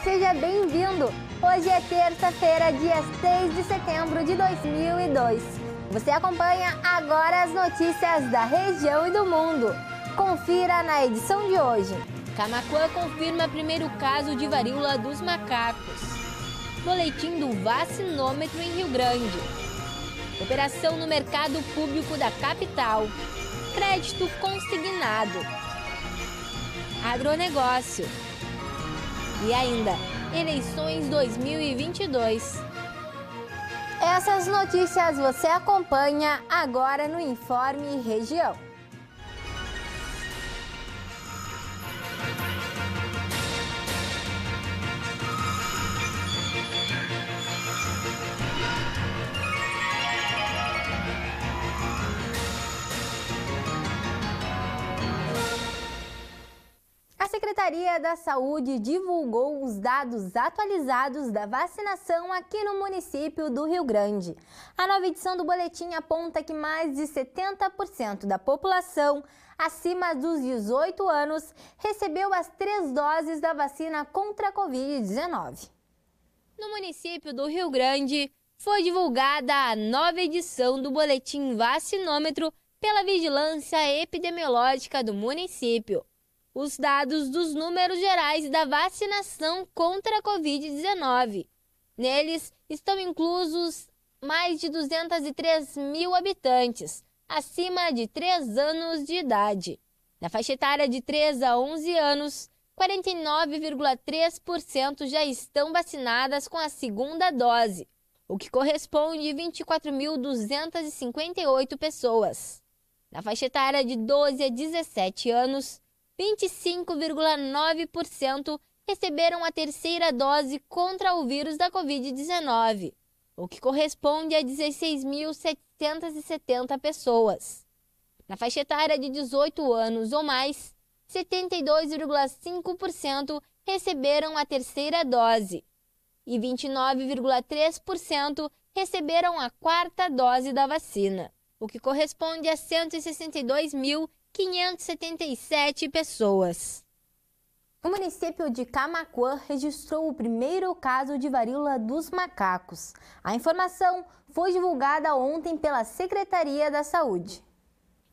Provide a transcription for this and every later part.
seja bem-vindo! Hoje é terça-feira, dia 6 de setembro de 2002. Você acompanha agora as notícias da região e do mundo. Confira na edição de hoje. Camaquã confirma primeiro caso de varíola dos macacos. Boletim do vacinômetro em Rio Grande. Operação no mercado público da capital. Crédito consignado. Agronegócio. E ainda, eleições 2022. Essas notícias você acompanha agora no Informe Região. A Secretaria da Saúde divulgou os dados atualizados da vacinação aqui no município do Rio Grande. A nova edição do boletim aponta que mais de 70% da população acima dos 18 anos recebeu as 3 doses da vacina contra a Covid-19. No município do Rio Grande, foi divulgada a nova edição do boletim vacinômetro pela Vigilância Epidemiológica do município. Os dados dos números gerais da vacinação contra a Covid-19. Neles estão inclusos mais de 203 mil habitantes, acima de 3 anos de idade. Na faixa etária de 3 a 11 anos, 49,3% já estão vacinadas com a segunda dose, o que corresponde a 24.258 pessoas. Na faixa etária de 12 a 17 anos, 25,9% receberam a terceira dose contra o vírus da Covid-19, o que corresponde a 16.770 pessoas. Na faixa etária de 18 anos ou mais, 72,5% receberam a terceira dose e 29,3% receberam a quarta dose da vacina, o que corresponde a 162.577 pessoas. O município de Camaquã registrou o primeiro caso de varíola dos macacos. A informação foi divulgada ontem pela Secretaria da Saúde.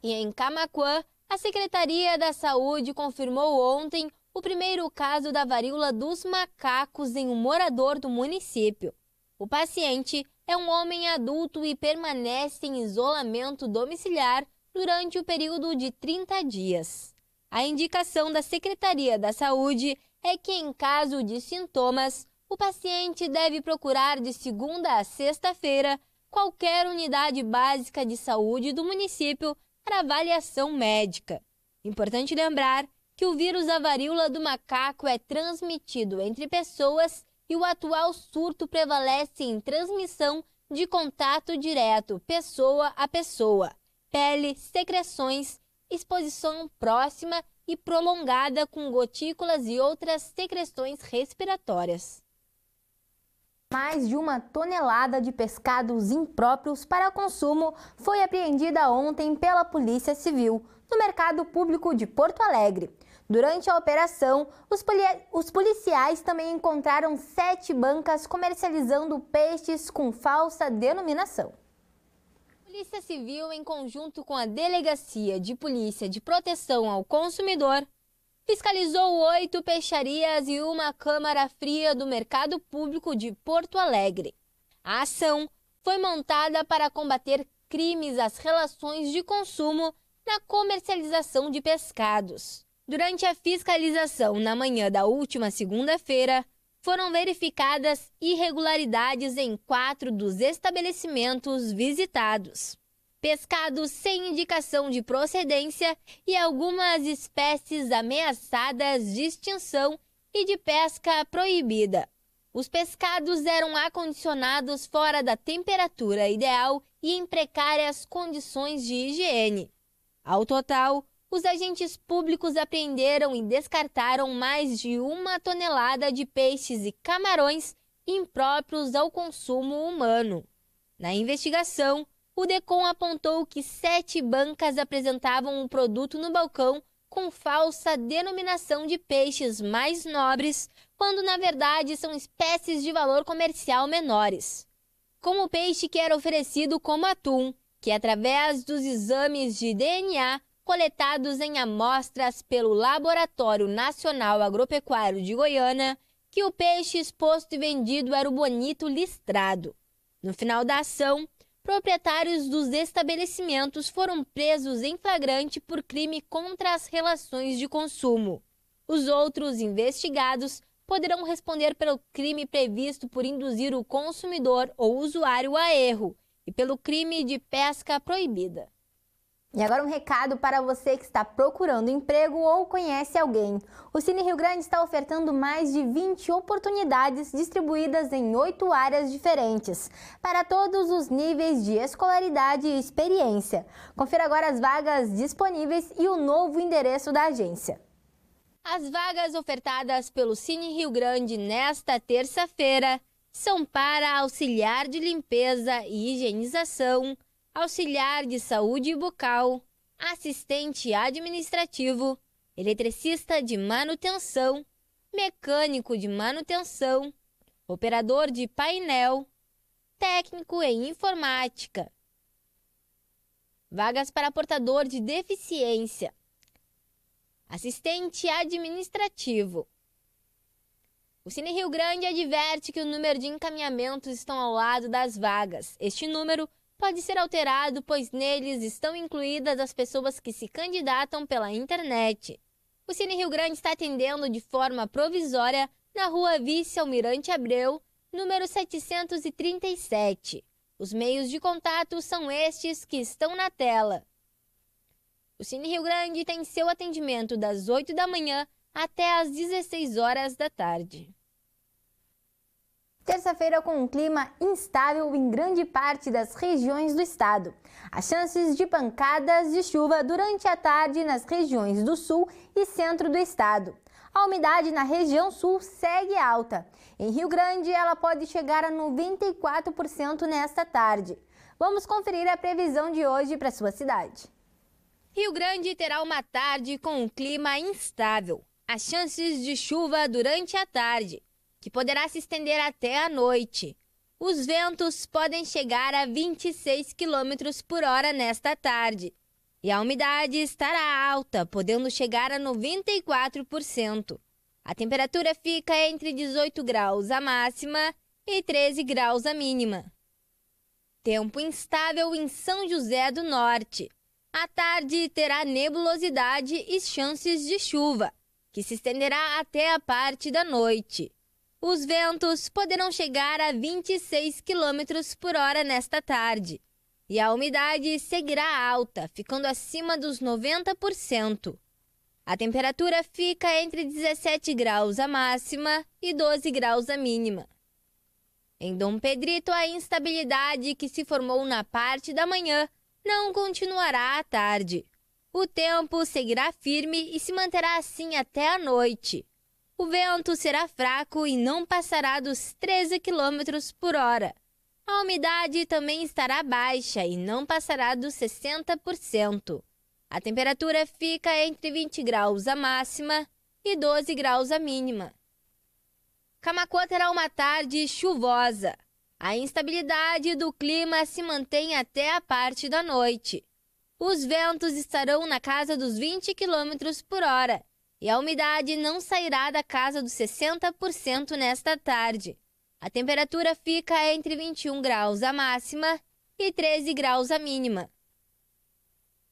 E em Camaquã, a Secretaria da Saúde confirmou ontem o primeiro caso da varíola dos macacos em um morador do município. O paciente é um homem adulto e permanece em isolamento domiciliar durante o período de 30 dias. A indicação da Secretaria da Saúde é que, em caso de sintomas, o paciente deve procurar de segunda a sexta-feira qualquer unidade básica de saúde do município para avaliação médica. Importante lembrar que o vírus da varíola do macaco é transmitido entre pessoas e o atual surto prevalece em transmissão de contato direto, pessoa a pessoa. Pele, secreções, exposição próxima e prolongada com gotículas e outras secreções respiratórias. Mais de 1 tonelada de pescados impróprios para consumo foi apreendida ontem pela Polícia Civil, no Mercado Público de Porto Alegre. Durante a operação, os policiais também encontraram 7 bancas comercializando peixes com falsa denominação. A Polícia Civil, em conjunto com a Delegacia de Polícia de Proteção ao Consumidor, fiscalizou 8 peixarias e uma câmara fria do Mercado Público de Porto Alegre. A ação foi montada para combater crimes às relações de consumo na comercialização de pescados. Durante a fiscalização na manhã da última segunda-feira, foram verificadas irregularidades em 4 dos estabelecimentos visitados. Pescados sem indicação de procedência e algumas espécies ameaçadas de extinção e de pesca proibida. Os pescados eram acondicionados fora da temperatura ideal e em precárias condições de higiene. Ao total, os agentes públicos apreenderam e descartaram mais de 1 tonelada de peixes e camarões impróprios ao consumo humano. Na investigação, o DECOM apontou que 7 bancas apresentavam o produto no balcão com falsa denominação de peixes mais nobres, quando na verdade são espécies de valor comercial menores. Como o peixe que era oferecido como atum, que através dos exames de DNA coletados em amostras pelo Laboratório Nacional Agropecuário de Goiânia, que o peixe exposto e vendido era o bonito listrado. No final da ação, proprietários dos estabelecimentos foram presos em flagrante por crime contra as relações de consumo. Os outros investigados poderão responder pelo crime previsto por induzir o consumidor ou usuário a erro e pelo crime de pesca proibida. E agora um recado para você que está procurando emprego ou conhece alguém. O Cine Rio Grande está ofertando mais de 20 oportunidades distribuídas em 8 áreas diferentes, para todos os níveis de escolaridade e experiência. Confira agora as vagas disponíveis e o novo endereço da agência. As vagas ofertadas pelo Cine Rio Grande nesta terça-feira são para auxiliar de limpeza e higienização, auxiliar de saúde bucal, assistente administrativo, eletricista de manutenção, mecânico de manutenção, operador de painel, técnico em informática. Vagas para portador de deficiência, assistente administrativo. O Cine Rio Grande adverte que o número de encaminhamentos estão ao lado das vagas. Este número pode ser alterado, pois neles estão incluídas as pessoas que se candidatam pela internet. O Cine Rio Grande está atendendo de forma provisória na Rua Vice-Almirante Abreu, número 737. Os meios de contato são estes que estão na tela. O Cine Rio Grande tem seu atendimento das 8 da manhã até às 16 horas da tarde. Terça-feira com um clima instável em grande parte das regiões do estado. Há chances de pancadas de chuva durante a tarde nas regiões do sul e centro do estado. A umidade na região sul segue alta. Em Rio Grande, ela pode chegar a 94% nesta tarde. Vamos conferir a previsão de hoje para sua cidade. Rio Grande terá uma tarde com um clima instável. Há chances de chuva durante a tarde, que poderá se estender até a noite. Os ventos podem chegar a 26 km por hora nesta tarde. E a umidade estará alta, podendo chegar a 94%. A temperatura fica entre 18 graus a máxima e 13 graus a mínima. Tempo instável em São José do Norte. À tarde terá nebulosidade e chances de chuva, que se estenderá até a parte da noite. Os ventos poderão chegar a 26 km por hora nesta tarde. E a umidade seguirá alta, ficando acima dos 90%. A temperatura fica entre 17 graus a máxima e 12 graus a mínima. Em Dom Pedrito, a instabilidade que se formou na parte da manhã não continuará à tarde. O tempo seguirá firme e se manterá assim até a noite. O vento será fraco e não passará dos 13 km por hora. A umidade também estará baixa e não passará dos 60%. A temperatura fica entre 20 graus a máxima e 12 graus a mínima. Camaquã terá uma tarde chuvosa. A instabilidade do clima se mantém até a parte da noite. Os ventos estarão na casa dos 20 km por hora e a umidade não sairá da casa dos 60% nesta tarde. A temperatura fica entre 21 graus a máxima e 13 graus a mínima.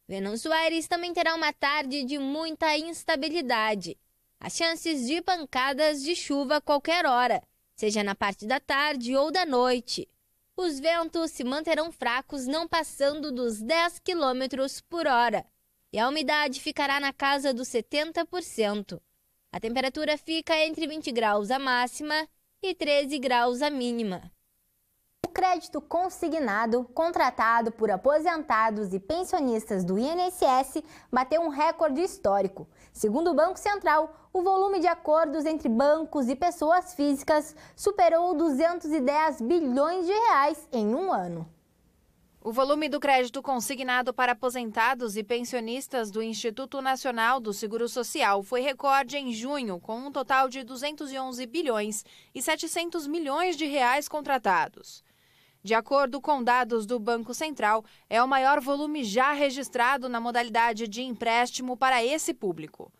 Venâncio Aires também terá uma tarde de muita instabilidade. Há chances de pancadas de chuva a qualquer hora, seja na parte da tarde ou da noite. Os ventos se manterão fracos, não passando dos 10 km por hora. E a umidade ficará na casa dos 70%. A temperatura fica entre 20 graus a máxima e 13 graus a mínima. O crédito consignado, contratado por aposentados e pensionistas do INSS, bateu um recorde histórico. Segundo o Banco Central, o volume de acordos entre bancos e pessoas físicas superou 210 bilhões de reais em um ano. O volume do crédito consignado para aposentados e pensionistas do Instituto Nacional do Seguro Social foi recorde em junho, com um total de 211 bilhões e 700 milhões de reais contratados. De acordo com dados do Banco Central, é o maior volume já registrado na modalidade de empréstimo para esse público.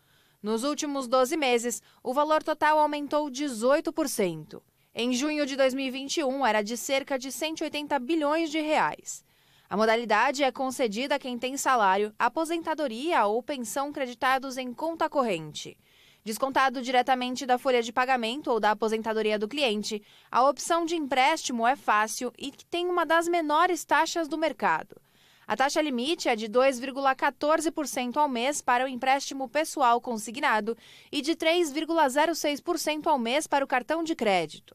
Nos últimos 12 meses, o valor total aumentou 18%. Em junho de 2021, era de cerca de 180 bilhões de reais. A modalidade é concedida a quem tem salário, aposentadoria ou pensão creditados em conta corrente. Descontado diretamente da folha de pagamento ou da aposentadoria do cliente, a opção de empréstimo é fácil e tem uma das menores taxas do mercado. A taxa limite é de 2,14% ao mês para o empréstimo pessoal consignado e de 3,06% ao mês para o cartão de crédito.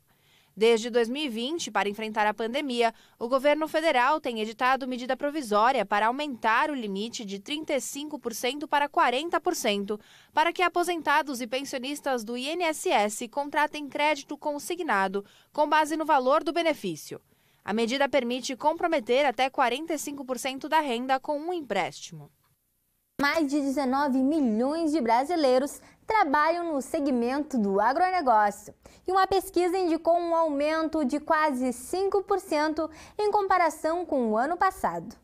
Desde 2020, para enfrentar a pandemia, o governo federal tem editado medida provisória para aumentar o limite de 35% para 40%, para que aposentados e pensionistas do INSS contratem crédito consignado com base no valor do benefício. A medida permite comprometer até 45% da renda com um empréstimo. Mais de 19 milhões de brasileiros trabalham no segmento do agronegócio. E uma pesquisa indicou um aumento de quase 5% em comparação com o ano passado.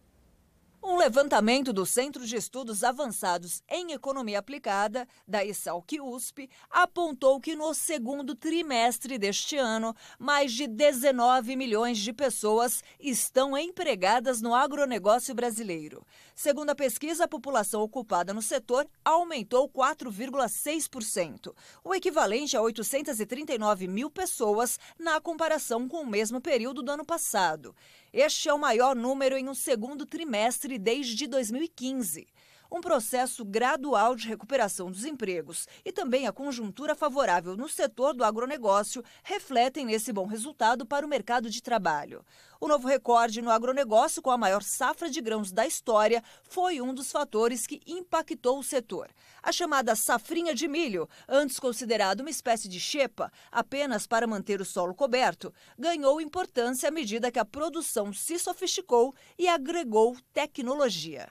Um levantamento do Centro de Estudos Avançados em Economia Aplicada, da ESALQ-USP, apontou que no segundo trimestre deste ano, mais de 19 milhões de pessoas estão empregadas no agronegócio brasileiro. Segundo a pesquisa, a população ocupada no setor aumentou 4,6%, o equivalente a 839 mil pessoas na comparação com o mesmo período do ano passado. Este é o maior número em um segundo trimestre desde 2015. Um processo gradual de recuperação dos empregos e também a conjuntura favorável no setor do agronegócio refletem nesse bom resultado para o mercado de trabalho. O novo recorde no agronegócio, com a maior safra de grãos da história, foi um dos fatores que impactou o setor. A chamada safrinha de milho, antes considerada uma espécie de xepa, apenas para manter o solo coberto, ganhou importância à medida que a produção se sofisticou e agregou tecnologia.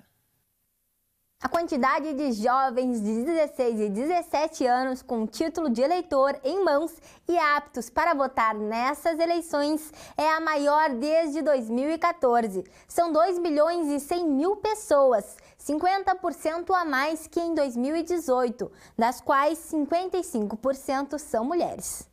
A quantidade de jovens de 16 e 17 anos com título de eleitor em mãos e aptos para votar nessas eleições é a maior desde 2014. São 2 milhões e 100 mil pessoas, 50% a mais que em 2018, das quais 55% são mulheres.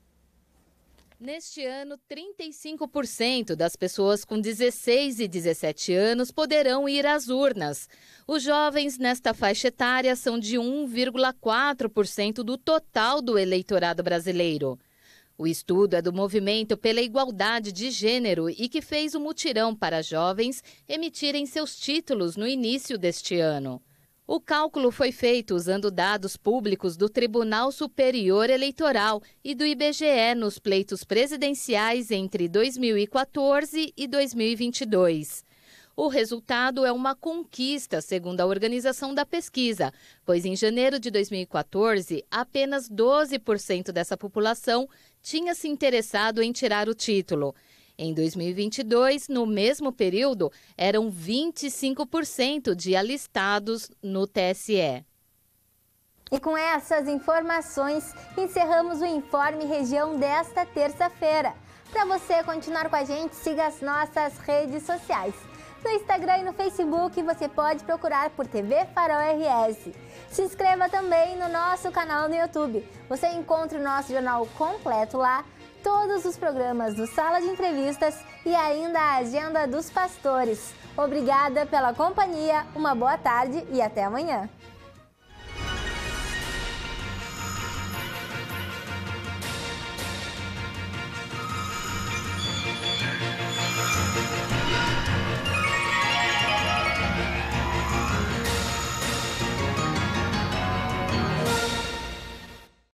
Neste ano, 35% das pessoas com 16 e 17 anos poderão ir às urnas. Os jovens nesta faixa etária são de 1,4% do total do eleitorado brasileiro. O estudo é do Movimento pela Igualdade de Gênero e que fez o mutirão para jovens emitirem seus títulos no início deste ano. O cálculo foi feito usando dados públicos do Tribunal Superior Eleitoral e do IBGE nos pleitos presidenciais entre 2014 e 2022. O resultado é uma conquista, segundo a organização da pesquisa, pois em janeiro de 2014, apenas 12% dessa população tinha se interessado em tirar o título. Em 2022, no mesmo período, eram 25% de alistados no TSE. E com essas informações, encerramos o Informe Região desta terça-feira. Para você continuar com a gente, siga as nossas redes sociais. No Instagram e no Facebook, você pode procurar por TV Farol RS. Se inscreva também no nosso canal no YouTube. Você encontra o nosso jornal completo lá, todos os programas do Sala de Entrevistas e ainda a Agenda dos Pastores. Obrigada pela companhia, uma boa tarde e até amanhã.